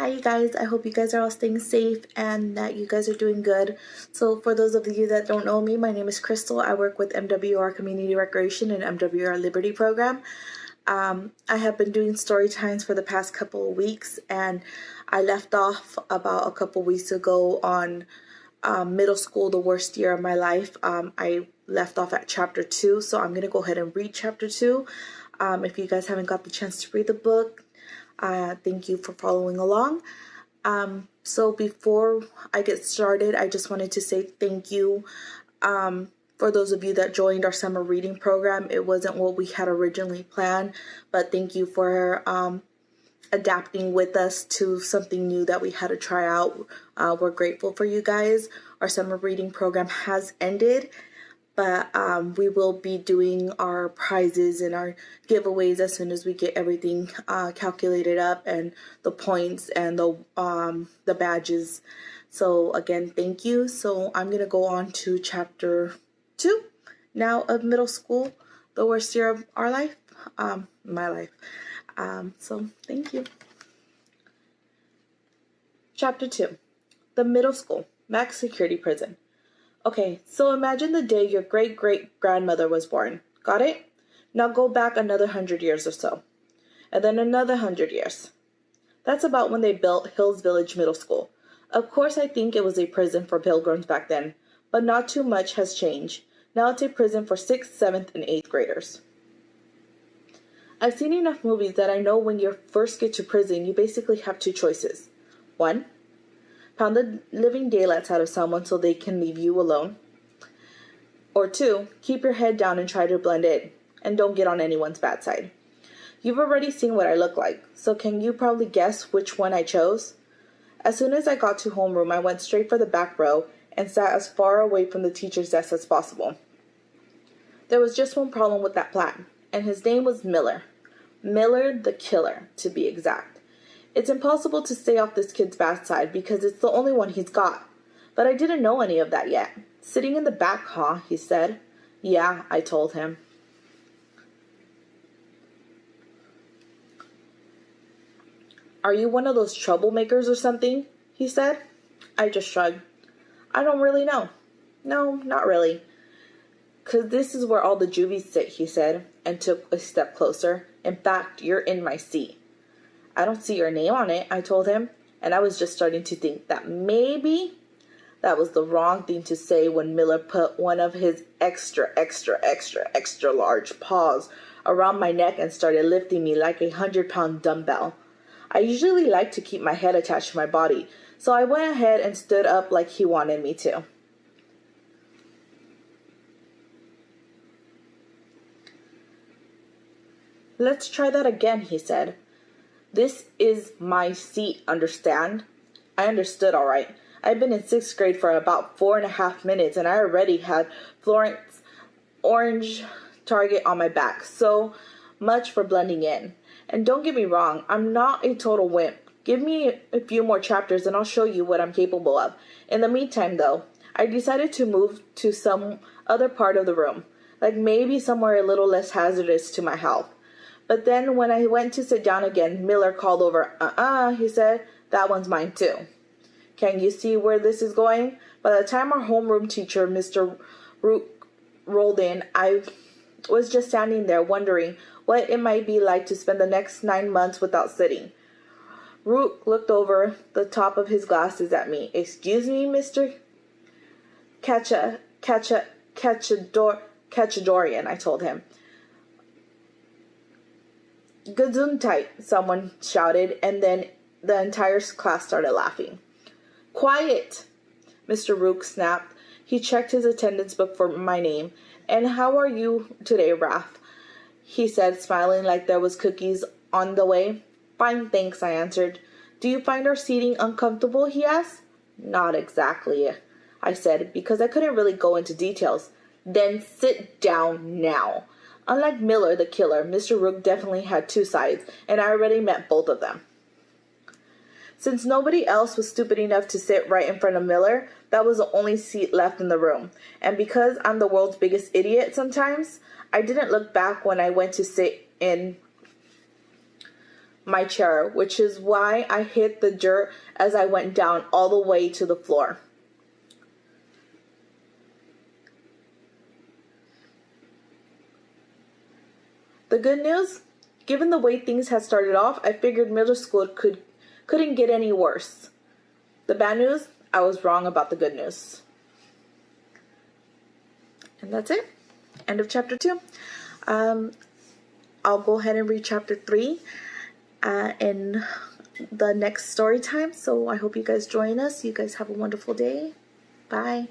Hi you guys, I hope you guys are all staying safe and that you guys are doing good. So for those of you that don't know me, my name is Crystal. I work with MWR Community Recreation and MWR Liberty Program. I have been doing story times for the past couple of weeks, and I left off about a couple weeks ago on middle school, the worst year of my life. I left off at chapter 2, so I'm going to go ahead and read chapter 2. If you guys haven't got the chance to read the book, thank you for following along. So before I get started, I just wanted to say thank you for those of you that joined our summer reading program. It wasn't what we had originally planned, but thank you for adapting with us to something new that we had to try out. We're grateful for you guys. Our summer reading program has ended, but we will be doing our prizes and our giveaways as soon as we get everything calculated up, and the points and the badges. So again, thank you. So I'm gonna go on to chapter 2 now of middle school, the worst year of our life, my life. So thank you. Chapter 2, the middle school max security prison. Okay, so imagine the day your great-great-grandmother was born. Got it? Now go back another 100 years or so. And then another 100 years. That's about when they built Hills Village Middle School. Of course, I think it was a prison for pilgrims back then, but not too much has changed. Now it's a prison for 6th, 7th, and 8th graders. I've seen enough movies that I know when you first get to prison, you basically have two choices. 1, pound the living daylights out of someone so they can leave you alone. Or 2, keep your head down and try to blend in, and don't get on anyone's bad side. You've already seen what I look like, so can you probably guess which one I chose? As soon as I got to homeroom, I went straight for the back row and sat as far away from the teacher's desk as possible. There was just one problem with that plan, and his name was Miller. Miller the Killer, to be exact. It's impossible to stay off this kid's bad side because it's the only one he's got. But I didn't know any of that yet. Sitting in the back, huh? He said. Yeah, I told him. Are you one of those troublemakers or something? He said. I just shrugged. I don't really know. No, not really. 'Cause this is where all the juvies sit, he said, and took a step closer. In fact, you're in my seat. I don't see your name on it, I told him, and I was just starting to think that maybe that was the wrong thing to say when Miller put one of his extra large paws around my neck and started lifting me like a 100-pound dumbbell. I usually like to keep my head attached to my body, so I went ahead and stood up like he wanted me to. Let's try that again, he said. This is my seat, understand? I understood all right. I'd been in 6th grade for about 4.5 minutes, and I already had Florence orange target on my back. So much for blending in. And don't get me wrong, I'm not a total wimp. Give me a few more chapters and I'll show you what I'm capable of. In the meantime, though, I decided to move to some other part of the room, like maybe somewhere a little less hazardous to my health. But then when I went to sit down again, Miller called over. He said, that one's mine too. Can you see where this is going? By the time our homeroom teacher, Mr. Rook, rolled in, I was just standing there wondering what it might be like to spend the next 9 months without sitting. Rook looked over the top of his glasses at me. Excuse me, Mr. Cachadorian, I told him. Gesundheit, someone shouted, and then the entire class started laughing. Quiet, Mr. Rook snapped. He checked his attendance book for my name. And how are you today, Raph? He said, smiling like there was cookies on the way. Fine, thanks, I answered. Do you find our seating uncomfortable, he asked. Not exactly, I said, because I couldn't really go into details. Then sit down now. Unlike Miller the Killer, Mr. Rook definitely had two sides, and I already met both of them. Since nobody else was stupid enough to sit right in front of Miller, that was the only seat left in the room. And because I'm the world's biggest idiot sometimes, I didn't look back when I went to sit in my chair, which is why I hit the dirt as I went down all the way to the floor. The good news, given the way things had started off, I figured middle school couldn't get any worse. The bad news, I was wrong about the good news. And that's it. End of chapter 2. I'll go ahead and read chapter 3 in the next story time. So I hope you guys join us. You guys have a wonderful day. Bye.